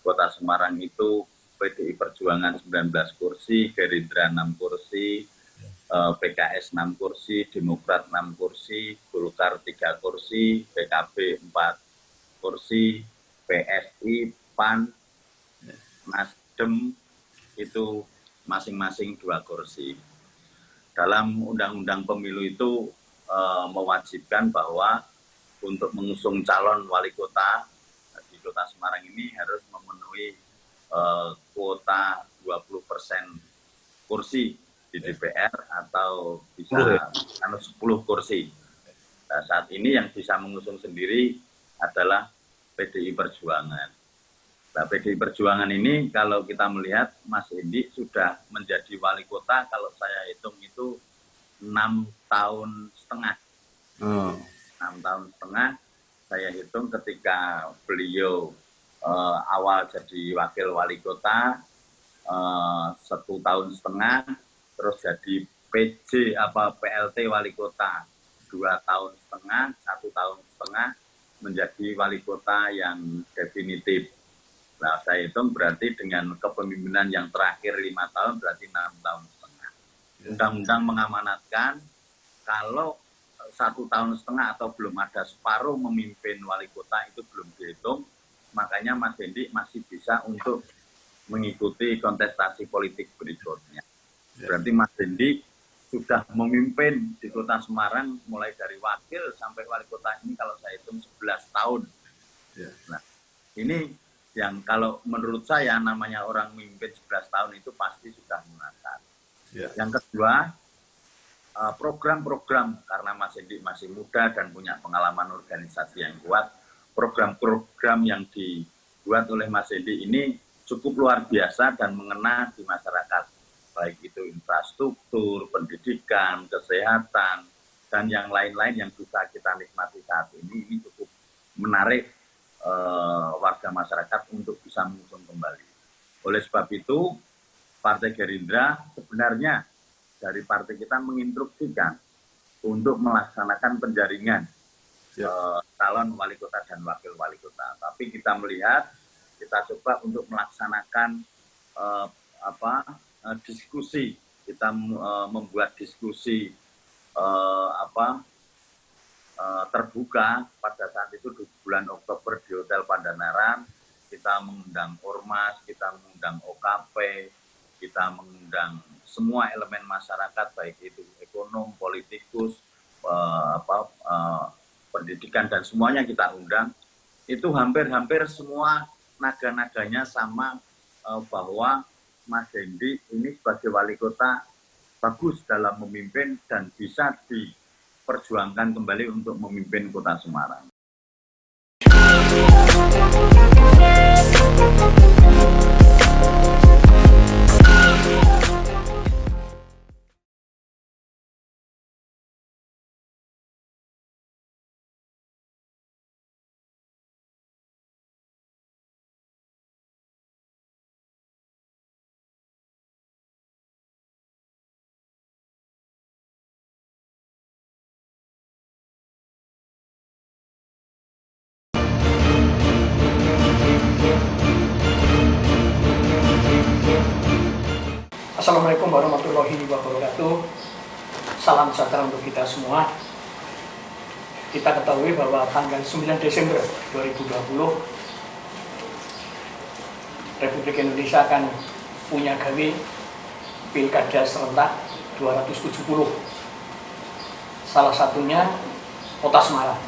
Kota Semarang itu PDI Perjuangan 19 kursi, Gerindra 6 kursi, PKS 6 kursi, Demokrat 6 kursi, Golkar 3 kursi, PKB 4 kursi, PSI, PAN, Nasdem itu masing-masing 2 kursi. Dalam Undang-Undang Pemilu itu mewajibkan bahwa untuk mengusung calon wali kota di Kota Semarang ini harus memenuhi kuota 20% kursi di DPR atau bisa 10 kursi. Nah, saat ini yang bisa mengusung sendiri adalah PDI Perjuangan. Nah, PDI Perjuangan ini kalau kita melihat Mas Hendi sudah menjadi wali kota, kalau saya hitung itu 6 tahun setengah. 6 tahun setengah saya hitung ketika beliau awal jadi wakil wali kota 1 tahun setengah, terus jadi PLT wali kota 2 tahun setengah, 1 tahun setengah menjadi wali kota yang definitif. Nah, saya hitung berarti dengan kepemimpinan yang terakhir 5 tahun berarti 6 tahun setengah. Undang-undang mengamanatkan kalau 1 tahun setengah atau belum ada separuh memimpin wali kota itu belum dihitung, makanya Mas Hendi masih bisa untuk mengikuti kontestasi politik berikutnya. Berarti Mas Hendi sudah memimpin di Kota Semarang mulai dari wakil sampai wali kota ini kalau saya hitung 11 tahun. Nah, ini yang kalau menurut saya namanya orang memimpin 11 tahun itu pasti sudah mengajar. Yang kedua, program-program, karena Mas Hendi masih muda dan punya pengalaman organisasi yang kuat, program-program yang dibuat oleh Mas Hendi ini cukup luar biasa dan mengena di masyarakat, baik itu infrastruktur, pendidikan, kesehatan, dan yang lain-lain yang bisa kita nikmati saat ini cukup menarik warga masyarakat untuk bisa mengusung kembali. Oleh sebab itu, Partai Gerindra sebenarnya dari partai kita menginstruksikan untuk melaksanakan penjaringan calon wali kota dan wakil wali kota. Tapi kita melihat, kita coba untuk melaksanakan diskusi. Kita membuat diskusi terbuka pada saat itu di bulan Oktober di Hotel Pandanaran. Kita mengundang Ormas, kita mengundang OKP, kita mengundang semua elemen masyarakat, baik itu ekonom, politikus, pendidikan, dan semuanya kita undang. Itu hampir-hampir semua naga-naganya sama, bahwa Mas Hendi ini sebagai wali kota bagus dalam memimpin dan bisa diperjuangkan kembali untuk memimpin Kota Semarang. Assalamualaikum warahmatullahi wabarakatuh. Salam sejahtera untuk kita semua. Kita ketahui bahwa tanggal 9 Desember 2020 Republik Indonesia akan punya gawe pilkada serentak 270. Salah satunya Kota Semarang.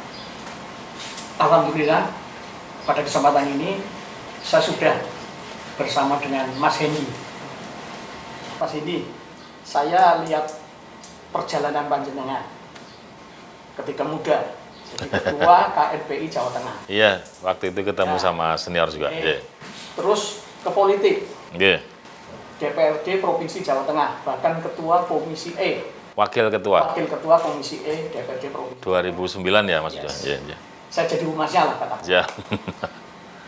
Alhamdulillah pada kesempatan ini saya sudah bersama dengan Mas Hendi. Mas Hendi, saya lihat perjalanan panjenengan ketika muda jadi ketua KNPI Jawa Tengah. Iya, waktu itu ketemu sama senior juga. Terus ke politik. DPRD Provinsi Jawa Tengah, bahkan ketua Komisi E. Wakil ketua Komisi E DPRD Provinsi. 2009 ya maksudnya. Iya. Saya jadi humasnya lah katakan. Ya.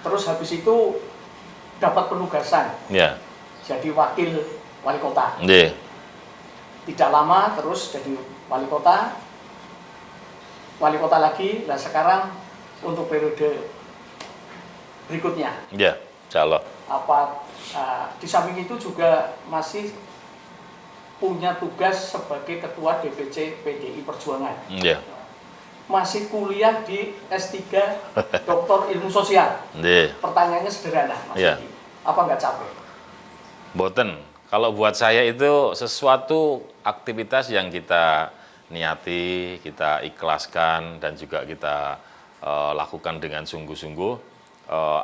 Terus habis itu dapat penugasan. Jadi wakil wali kota. Tidak lama terus jadi wali kota lagi. Nah sekarang untuk periode berikutnya. Insya Allah. Di samping itu juga masih punya tugas sebagai Ketua DPC PDI Perjuangan. Iya. Masih kuliah di S3 Doktor Ilmu Sosial. Iya. Pertanyaannya sederhana, Mas Iya. Edi. Apa nggak capek? Boten. Kalau buat saya itu sesuatu aktivitas yang kita niati, kita ikhlaskan, dan juga kita lakukan dengan sungguh-sungguh.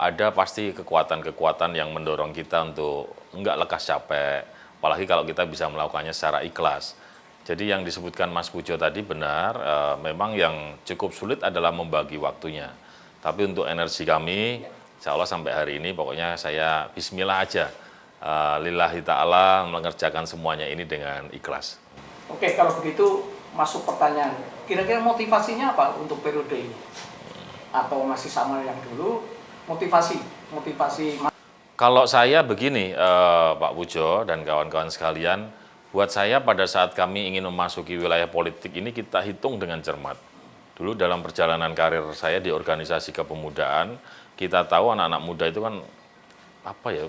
Ada pasti kekuatan-kekuatan yang mendorong kita untuk enggak lekas capek, apalagi kalau kita bisa melakukannya secara ikhlas. Jadi yang disebutkan Mas Pujo tadi benar, memang yang cukup sulit adalah membagi waktunya. Tapi untuk energi kami, insya Allah sampai hari ini pokoknya saya bismillah aja. Lillahi ta'ala mengerjakan semuanya ini dengan ikhlas. Oke, kalau begitu masuk pertanyaan. Kira-kira motivasinya apa untuk periode ini? Atau masih sama yang dulu? Motivasi. Kalau saya begini, Pak Pujo dan kawan-kawan sekalian, buat saya pada saat kami ingin memasuki wilayah politik ini kita hitung dengan cermat. Dulu dalam perjalanan karir saya di organisasi kepemudaan, kita tahu anak-anak muda itu kan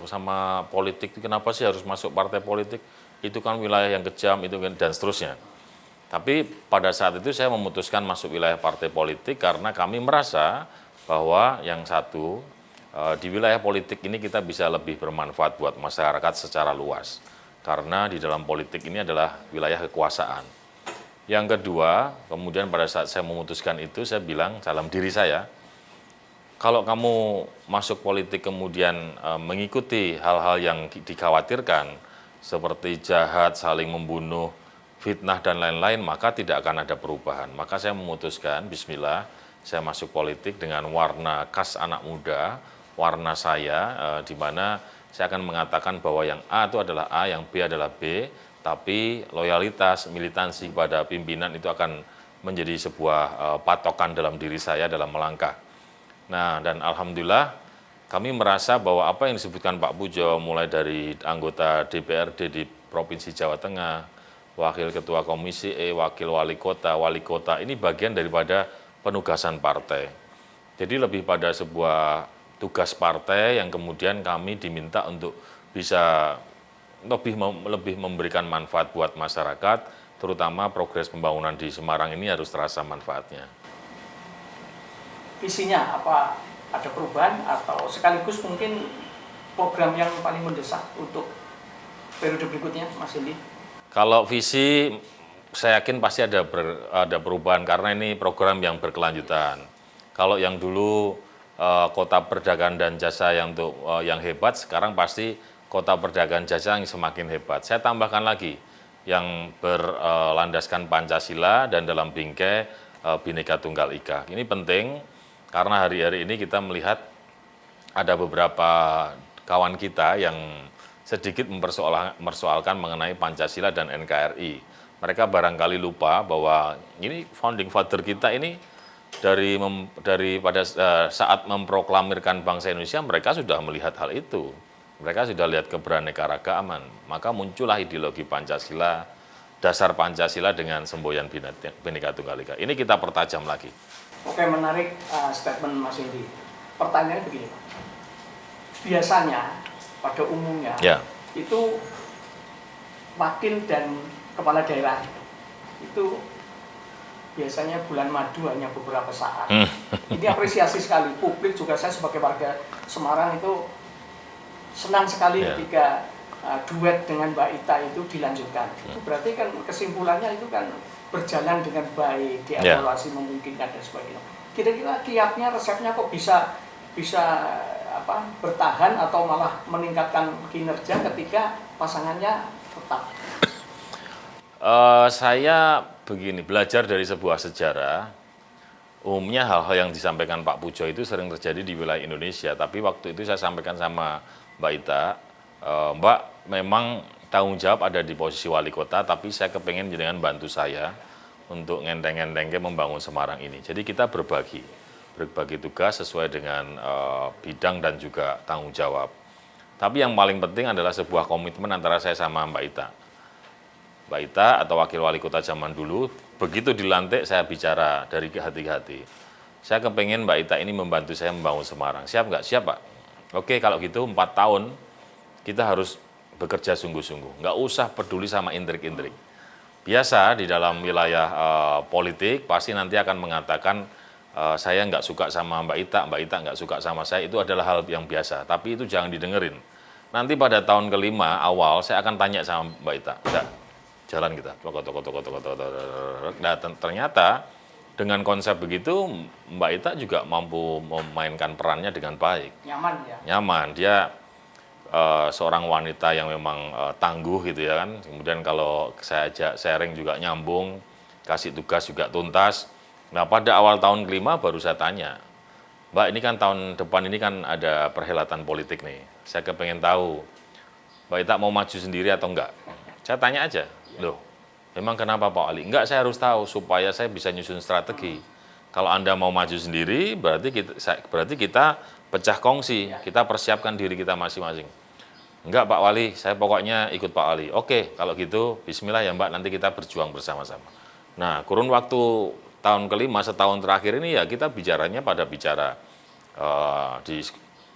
sama politik, kenapa sih harus masuk partai politik? Itu kan wilayah yang kejam, itu dan seterusnya. Tapi pada saat itu saya memutuskan masuk wilayah partai politik karena kami merasa bahwa yang satu, di wilayah politik ini kita bisa lebih bermanfaat buat masyarakat secara luas. Karena di dalam politik ini adalah wilayah kekuasaan. Yang kedua, kemudian pada saat saya memutuskan itu, saya bilang dalam diri saya, kalau kamu masuk politik kemudian mengikuti hal-hal yang dikhawatirkan, seperti jahat, saling membunuh, fitnah, dan lain-lain, maka tidak akan ada perubahan. Maka saya memutuskan, bismillah, saya masuk politik dengan warna khas anak muda, warna saya, di mana saya akan mengatakan bahwa yang A itu adalah A, yang B adalah B, tapi loyalitas, militansi kepada pimpinan itu akan menjadi sebuah patokan dalam diri saya dalam melangkah. Nah, dan alhamdulillah kami merasa bahwa apa yang disebutkan Pak Pujo, mulai dari anggota DPRD di Provinsi Jawa Tengah, wakil ketua Komisi E, wakil wali kota, ini bagian daripada penugasan partai. Jadi lebih pada sebuah tugas partai yang kemudian kami diminta untuk bisa lebih memberikan manfaat buat masyarakat, terutama progres pembangunan di Semarang ini harus terasa manfaatnya. Visinya apa? Ada perubahan atau sekaligus mungkin program yang paling mendesak untuk periode berikutnya, Mas Indi? Kalau visi, saya yakin pasti ada perubahan karena ini program yang berkelanjutan. Kalau yang dulu kota perdagangan dan jasa yang hebat, sekarang pasti kota perdagangan jasa yang semakin hebat. Saya tambahkan lagi yang berlandaskan Pancasila dan dalam bingkai Bhinneka Tunggal Ika. Ini penting karena hari-hari ini kita melihat ada beberapa kawan kita yang sedikit mempersoalkan mengenai Pancasila dan NKRI. Mereka barangkali lupa bahwa ini founding father kita ini pada saat memproklamirkan bangsa Indonesia, mereka sudah melihat hal itu. Mereka sudah lihat keberaneka-ragaman. Maka muncullah ideologi Pancasila, dasar Pancasila dengan semboyan Bhinneka Tunggal Ika. Ini kita pertajam lagi. Oke, menarik statement Mas Indi. Pertanyaannya begini, Pak. Biasanya pada umumnya itu wakil dan kepala daerah itu biasanya bulan madu hanya beberapa saat. Ini apresiasi sekali. Publik juga, saya sebagai warga Semarang itu senang sekali ketika duet dengan Mbak Ita itu dilanjutkan. Itu berarti kan kesimpulannya itu kan berjalan dengan baik, dievaluasi memungkinkan dan sebagainya. Kira-kira kiatnya, resepnya kok bisa bertahan atau malah meningkatkan kinerja ketika pasangannya tetap? Saya begini, belajar dari sebuah sejarah, umumnya hal-hal yang disampaikan Pak Pujo itu sering terjadi di wilayah Indonesia, tapi waktu itu saya sampaikan sama Mbak Ita, Mbak, memang tanggung jawab ada di posisi wali kota, tapi saya kepengen dengan bantu saya untuk ngenteng-ngentengnya membangun Semarang ini. Jadi kita berbagi tugas sesuai dengan bidang dan juga tanggung jawab. Tapi yang paling penting adalah sebuah komitmen antara saya sama Mbak Ita. Mbak Ita atau wakil wali kota zaman dulu, begitu dilantik saya bicara dari hati ke hati. Saya kepengen Mbak Ita ini membantu saya membangun Semarang. Siap nggak? Siap, Pak. oke kalau gitu 4 tahun kita harus bekerja sungguh-sungguh, nggak usah peduli sama intrik-intrik. Biasa di dalam wilayah politik pasti nanti akan mengatakan saya nggak suka sama Mbak Ita nggak suka sama saya, itu adalah hal yang biasa, tapi itu jangan didengerin. Nanti pada tahun kelima awal saya akan tanya sama Mbak Ita, udah jalan kita, nah, ternyata dengan konsep begitu Mbak Ita juga mampu memainkan perannya dengan baik. Nyaman ya. Nyaman, dia seorang wanita yang memang tangguh gitu ya kan. Kemudian kalau saya ajak sharing juga nyambung, kasih tugas juga tuntas. Nah pada awal tahun kelima baru saya tanya, Mbak ini kan tahun depan ini kan ada perhelatan politik nih, saya kepengen tahu Mbak Ita mau maju sendiri atau enggak. Saya tanya aja, loh memang kenapa Pak Ali? Enggak, saya harus tahu supaya saya bisa nyusun strategi. Kalau Anda mau maju sendiri berarti kita pecah kongsi, kita persiapkan diri kita masing-masing. Enggak Pak Wali, saya pokoknya ikut Pak Wali. Oke, kalau gitu bismillah ya Mbak, nanti kita berjuang bersama-sama. Nah, kurun waktu tahun kelima, setahun terakhir ini ya kita bicara di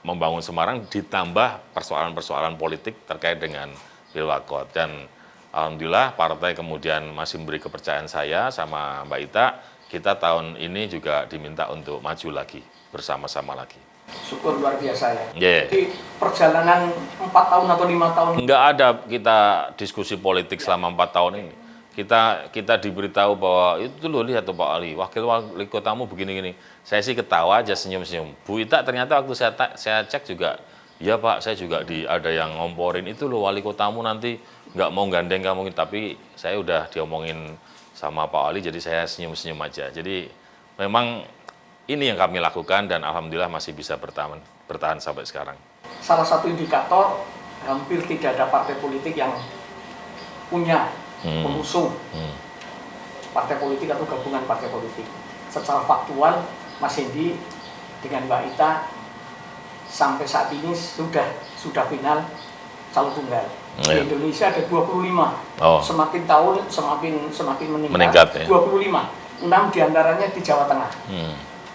membangun Semarang ditambah persoalan-persoalan politik terkait dengan Pilwakot. Dan alhamdulillah partai kemudian masih memberi kepercayaan saya sama Mbak Ita, kita tahun ini juga diminta untuk maju lagi, bersama-sama lagi. Syukur luar biasa ya. Yeah. Jadi perjalanan 4 tahun atau 5 tahun. Enggak ada kita diskusi politik selama 4 tahun ini. Kita diberitahu bahwa itu loh lihat tuh Pak Ali, wakil wali kotamu begini-gini. Saya sih ketawa aja senyum-senyum. Bu Ita ternyata waktu saya cek juga, ya Pak saya juga ada yang ngomporin itu loh wali kotamu nanti nggak mau gandeng kamu, tapi saya udah diomongin sama Pak Ali jadi saya senyum-senyum aja. Jadi memang ini yang kami lakukan dan alhamdulillah masih bisa bertahan sampai sekarang. Salah satu indikator hampir tidak ada partai politik yang punya pengusung partai politik atau gabungan partai politik. Secara faktual, Mas Hendi dengan Mbak Ita sampai saat ini sudah final calon tunggal. Di Indonesia ada 25. Semakin tahun semakin meningkat. 25. 6 diantaranya di Jawa Tengah.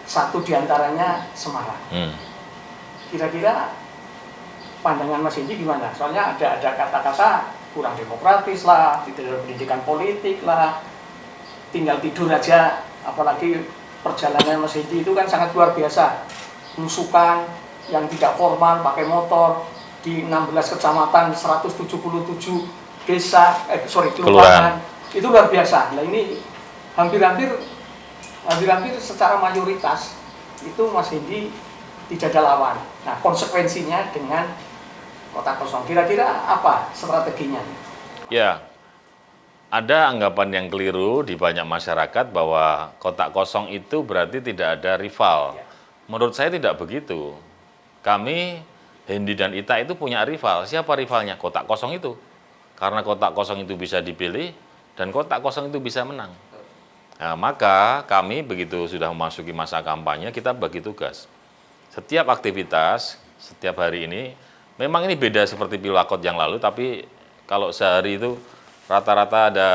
1 diantaranya Semarang. Kira-kira pandangan Mas Hendi gimana? Soalnya ada kata-kata kurang demokratis lah, tidak ada pendidikan politik lah, tinggal tidur aja. Apalagi perjalanan Mas Hendi itu kan sangat luar biasa, nusukan yang tidak formal, pakai motor di 16 kecamatan, 177 desa, kelurahan, itu luar biasa. Nah ini hampir-hampir secara mayoritas itu Mas Hendi tidak ada lawan. Nah konsekuensinya dengan kota kosong, kira-kira apa strateginya? Ya, ada anggapan yang keliru di banyak masyarakat bahwa kotak kosong itu berarti tidak ada rival. Menurut saya tidak begitu. Kami, Hendi dan Ita itu punya rival. Siapa rivalnya? Kotak kosong itu. Karena kotak kosong itu bisa dipilih dan kotak kosong itu bisa menang. Nah, maka kami begitu sudah memasuki masa kampanye, kita bagi tugas. Setiap aktivitas, setiap hari ini, memang ini beda seperti Pilwakot yang lalu, tapi kalau sehari itu rata-rata ada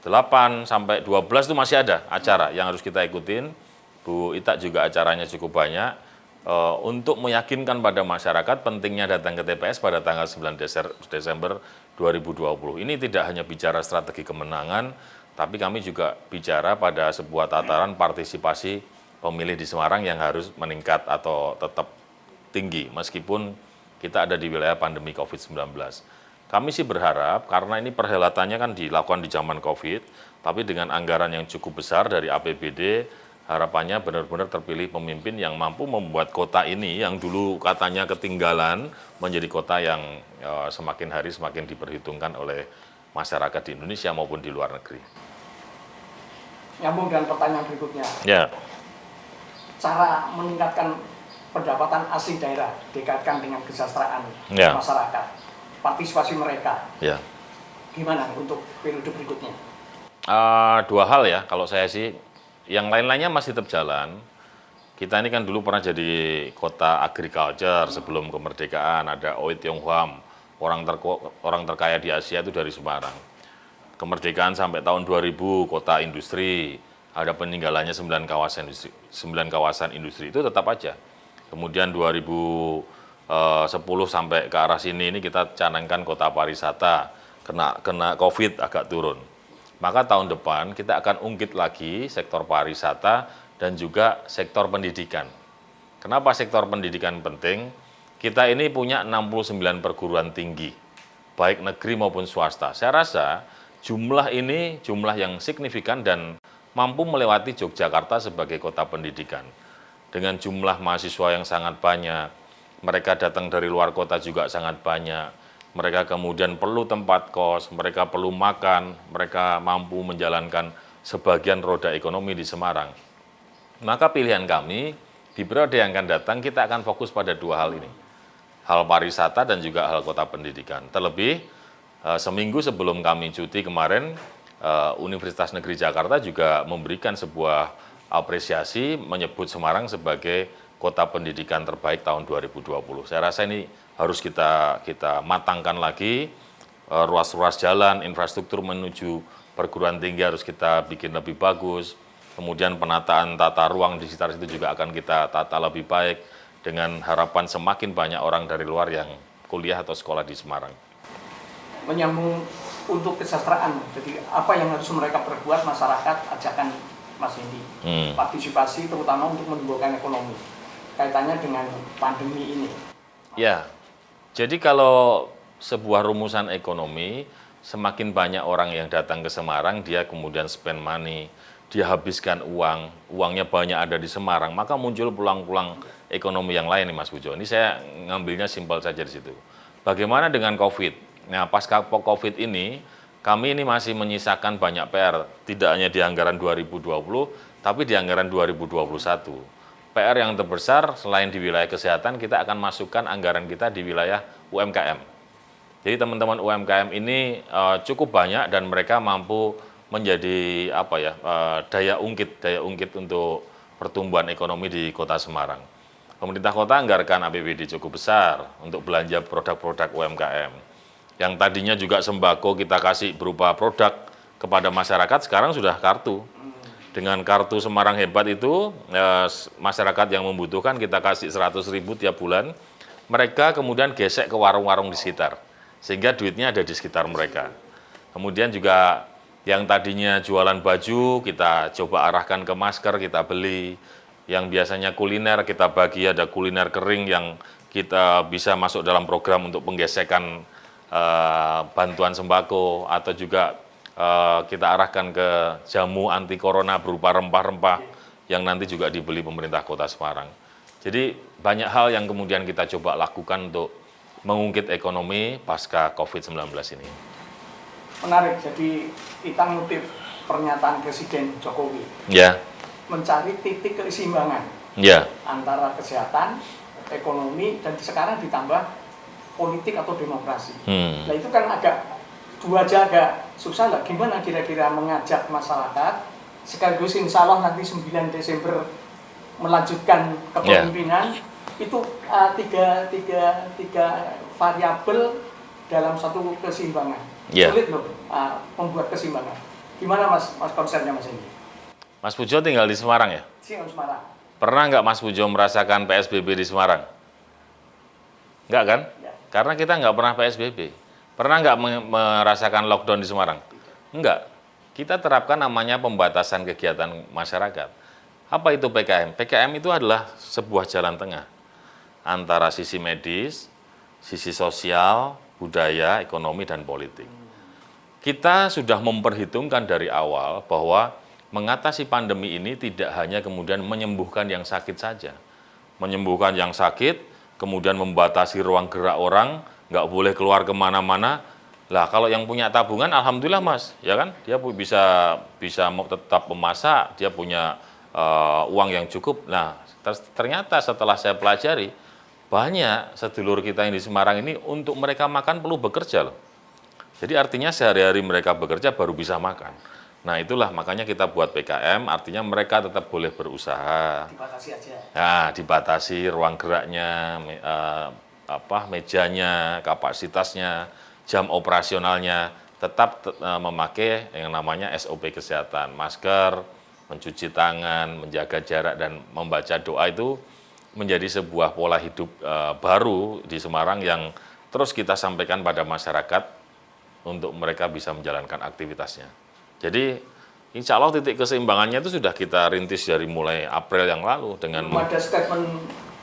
8 sampai 12 itu masih ada acara yang harus kita ikutin. Bu Ita juga acaranya cukup banyak untuk meyakinkan pada masyarakat pentingnya datang ke TPS pada tanggal 9 Desember 2020. Ini tidak hanya bicara strategi kemenangan, tapi kami juga bicara pada sebuah tataran partisipasi pemilih di Semarang yang harus meningkat atau tetap tinggi, meskipun kita ada di wilayah pandemi COVID-19. Kami sih berharap, karena ini perhelatannya kan dilakukan di zaman COVID, tapi dengan anggaran yang cukup besar dari APBD, harapannya benar-benar terpilih pemimpin yang mampu membuat kota ini, yang dulu katanya ketinggalan, menjadi kota yang semakin hari semakin diperhitungkan oleh masyarakat di Indonesia maupun di luar negeri. Nyambung dengan pertanyaan berikutnya. Ya. Cara meningkatkan pendapatan asli daerah dikaitkan dengan kesejahteraan masyarakat, partisipasi mereka. Ya. Gimana untuk periode berikutnya? 2 hal ya, kalau saya sih, yang lain-lainnya masih tetap jalan. Kita ini kan dulu pernah jadi kota agriculture sebelum kemerdekaan, ada Oei Tiong Ham, orang terkaya di Asia itu dari Semarang. Kemerdekaan sampai tahun 2000, kota industri, ada peninggalannya 9 kawasan industri itu tetap aja. Kemudian 2010 sampai ke arah sini ini kita canangkan kota pariwisata, kena COVID agak turun. Maka tahun depan kita akan ungkit lagi sektor pariwisata dan juga sektor pendidikan. Kenapa sektor pendidikan penting? Kita ini punya 69 perguruan tinggi, baik negeri maupun swasta. Saya rasa jumlah ini jumlah yang signifikan dan mampu melewati Yogyakarta sebagai kota pendidikan. Dengan jumlah mahasiswa yang sangat banyak, mereka datang dari luar kota juga sangat banyak. Mereka kemudian perlu tempat kos, mereka perlu makan, mereka mampu menjalankan sebagian roda ekonomi di Semarang. Maka pilihan kami di periode yang akan datang kita akan fokus pada dua hal ini. Hal pariwisata dan juga hal kota pendidikan. Terlebih seminggu sebelum kami cuti kemarin, Universitas Negeri Jakarta juga memberikan sebuah apresiasi menyebut Semarang sebagai kota pendidikan terbaik tahun 2020. Saya rasa ini harus kita matangkan lagi, ruas-ruas jalan, infrastruktur menuju perguruan tinggi harus kita bikin lebih bagus, kemudian penataan tata ruang di sekitar itu juga akan kita tata lebih baik, dengan harapan semakin banyak orang dari luar yang kuliah atau sekolah di Semarang. Menyambung untuk kesejahteraan, jadi apa yang harus mereka perbuat masyarakat, ajakan Mas Hendy, partisipasi terutama untuk menumbuhkan ekonomi, kaitannya dengan pandemi ini. Ya, jadi kalau sebuah rumusan ekonomi, semakin banyak orang yang datang ke Semarang, dia kemudian spend money, dia habiskan uang, uangnya banyak ada di Semarang, maka muncul pulang-pulang ekonomi yang lain nih Mas Pujo. Ini saya ngambilnya simpel saja di situ. Bagaimana dengan COVID? Nah, pasca COVID ini, kami ini masih menyisakan banyak PR, tidak hanya di anggaran 2020, tapi di anggaran 2021. PR yang terbesar selain di wilayah kesehatan, kita akan masukkan anggaran kita di wilayah UMKM. Jadi teman-teman UMKM ini cukup banyak dan mereka mampu menjadi daya ungkit untuk pertumbuhan ekonomi di Kota Semarang. Pemerintah kota anggarkan APBD cukup besar untuk belanja produk-produk UMKM. Yang tadinya juga sembako kita kasih berupa produk kepada masyarakat, sekarang sudah kartu. Dengan kartu Semarang Hebat itu, masyarakat yang membutuhkan kita kasih 100.000 tiap bulan, mereka kemudian gesek ke warung-warung di sekitar, sehingga duitnya ada di sekitar mereka. Kemudian juga yang tadinya jualan baju, kita coba arahkan ke masker, kita beli. Yang biasanya kuliner, kita bagi ada kuliner kering yang kita bisa masuk dalam program untuk penggesekan bantuan sembako, atau juga kita arahkan ke jamu anti corona berupa rempah-rempah yang nanti juga dibeli pemerintah Kota Semarang. Jadi banyak hal yang kemudian kita coba lakukan untuk mengungkit ekonomi pasca COVID-19 ini. Menarik, jadi kita ngutip pernyataan Presiden Jokowi. Ya. Mencari titik keseimbangan antara kesehatan, ekonomi, dan sekarang ditambah politik atau demokrasi. Nah itu kan dua aja agak susah lah. Gimana kira-kira mengajak masyarakat sekaligus insya Allah nanti 9 Desember melanjutkan kepemimpinan itu tiga variabel dalam satu keseimbangan. Sulit loh membuat keseimbangan. Gimana Mas konsepnya Mas ini? Mas Pujo tinggal di Semarang ya? Semarang. Pernah nggak Mas Pujo merasakan PSBB di Semarang? Nggak kan? Ya. Karena kita nggak pernah PSBB. Pernah nggak merasakan lockdown di Semarang? Enggak. Kita terapkan namanya pembatasan kegiatan masyarakat. Apa itu PKM? PKM itu adalah sebuah jalan tengah antara sisi medis, sisi sosial, budaya, ekonomi, dan politik. Kita sudah memperhitungkan dari awal bahwa mengatasi pandemi ini tidak hanya kemudian menyembuhkan yang sakit saja. Menyembuhkan yang sakit, kemudian membatasi ruang gerak orang, nggak boleh keluar kemana-mana. Lah kalau yang punya tabungan, alhamdulillah Mas, ya kan? Dia bisa tetap memasak, dia punya uang yang cukup. Nah, ternyata setelah saya pelajari, banyak sedulur kita yang di Semarang ini untuk mereka makan perlu bekerja loh. Jadi artinya sehari-hari mereka bekerja baru bisa makan. Nah itulah makanya kita buat PKM, artinya mereka tetap boleh berusaha. Dibatasi aja. Nah, dibatasi ruang geraknya, mejanya, kapasitasnya, jam operasionalnya, tetap memakai yang namanya SOP kesehatan, masker, mencuci tangan, menjaga jarak, dan membaca doa itu menjadi sebuah pola hidup baru di Semarang yang terus kita sampaikan pada masyarakat untuk mereka bisa menjalankan aktivitasnya. Jadi insya Allah titik keseimbangannya itu sudah kita rintis dari mulai April yang lalu dengan Ada statement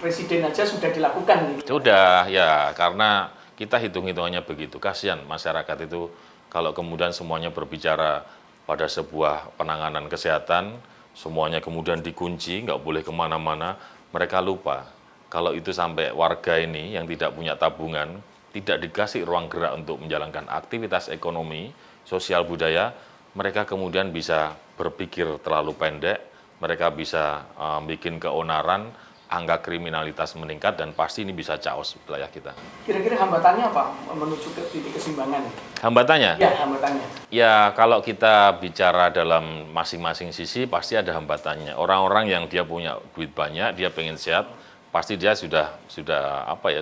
Presiden aja sudah dilakukan. sudah ya, karena kita hitung-hitungannya begitu. Kasihan masyarakat itu kalau kemudian semuanya berbicara pada sebuah penanganan kesehatan, semuanya kemudian dikunci, nggak boleh kemana-mana, mereka lupa. Kalau itu sampai warga ini yang tidak punya tabungan, tidak dikasih ruang gerak untuk menjalankan aktivitas ekonomi, sosial budaya, mereka kemudian bisa berpikir terlalu pendek, mereka bisa bikin keonaran, angka kriminalitas meningkat, dan pasti ini bisa chaos wilayah kita. Kira-kira hambatannya apa menuju ke titik keseimbangan? Hambatannya? Ya, hambatannya. Ya, kalau kita bicara dalam masing-masing sisi, pasti ada hambatannya. Orang-orang yang dia punya duit banyak, dia pengen sehat, pasti dia sudah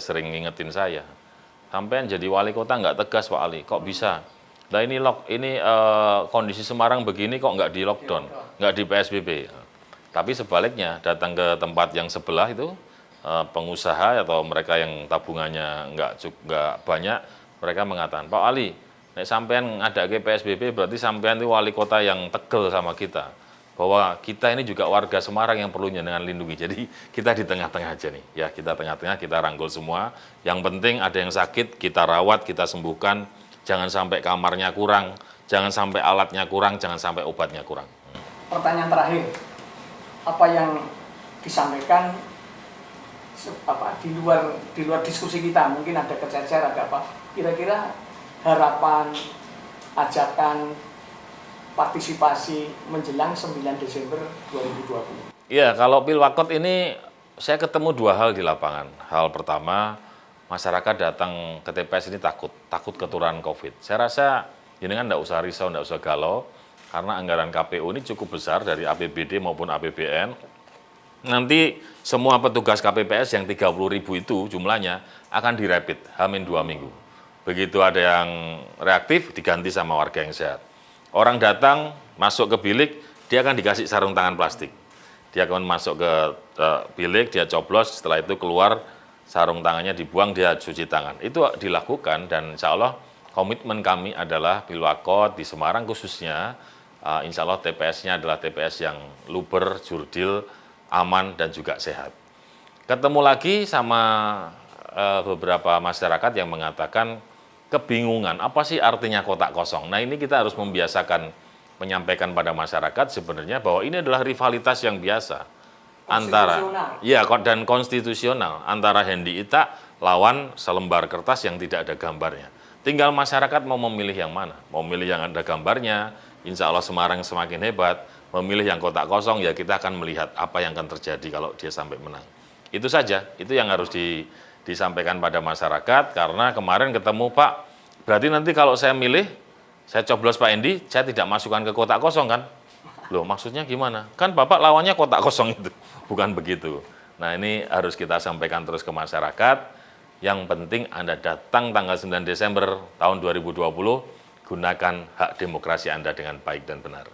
sering ngingetin saya. Sampean jadi wali kota nggak tegas, Pak Ali, kok bisa? Nah ini kondisi Semarang begini kok nggak di lockdown, nggak di PSBB. Tapi sebaliknya datang ke tempat yang sebelah itu pengusaha atau mereka yang tabungannya nggak banyak, mereka mengatakan, Pak Ali, nek sampean ada ke PSBB berarti sampean itu wali kota yang tegel sama kita. Bahwa kita ini juga warga Semarang yang perlu dengan lindungi. Jadi kita di tengah-tengah aja nih. Ya kita tengah-tengah, kita rangkul semua. Yang penting ada yang sakit, kita rawat, kita sembuhkan. Jangan sampai kamarnya kurang, jangan sampai alatnya kurang, jangan sampai obatnya kurang. Pertanyaan terakhir, apa yang disampaikan di luar diskusi kita, mungkin ada kececer, ada apa? Kira-kira harapan, ajakan, partisipasi menjelang 9 Desember 2020. Iya, kalau Pilwakot ini saya ketemu dua hal di lapangan. Hal pertama, masyarakat datang ke TPS ini takut ketularan COVID. Saya rasa jenengan nggak usah risau, nggak usah galau, karena anggaran KPU ini cukup besar dari APBD maupun APBN. Nanti semua petugas KPPS yang 30.000 itu jumlahnya akan dirapid H-2 minggu. Begitu ada yang reaktif, diganti sama warga yang sehat. Orang datang, masuk ke bilik, dia akan dikasih sarung tangan plastik. Dia akan masuk ke bilik, dia coblos, setelah itu keluar, sarung tangannya dibuang, dia cuci tangan. Itu dilakukan dan insya Allah komitmen kami adalah Pilwakot di Semarang khususnya, insya Allah TPS-nya adalah TPS yang luber, jurdil, aman, dan juga sehat. Ketemu lagi sama beberapa masyarakat yang mengatakan, kebingungan, apa sih artinya kotak kosong? Nah ini kita harus membiasakan menyampaikan pada masyarakat sebenarnya bahwa ini adalah rivalitas yang biasa antara dan konstitusional antara Hendi Ita lawan selembar kertas yang tidak ada gambarnya. Tinggal masyarakat mau memilih yang mana, mau memilih yang ada gambarnya, insya Allah Semarang semakin hebat, memilih yang kotak kosong ya kita akan melihat apa yang akan terjadi kalau dia sampai menang. Itu saja, itu yang harus disampaikan pada masyarakat, karena kemarin ketemu Pak, berarti nanti kalau saya milih, saya coblos Pak Endi, saya tidak masukkan ke kotak kosong kan? Loh maksudnya gimana? Kan Bapak lawannya kotak kosong itu, bukan begitu. Nah ini harus kita sampaikan terus ke masyarakat, yang penting Anda datang tanggal 9 Desember tahun 2020, gunakan hak demokrasi Anda dengan baik dan benar.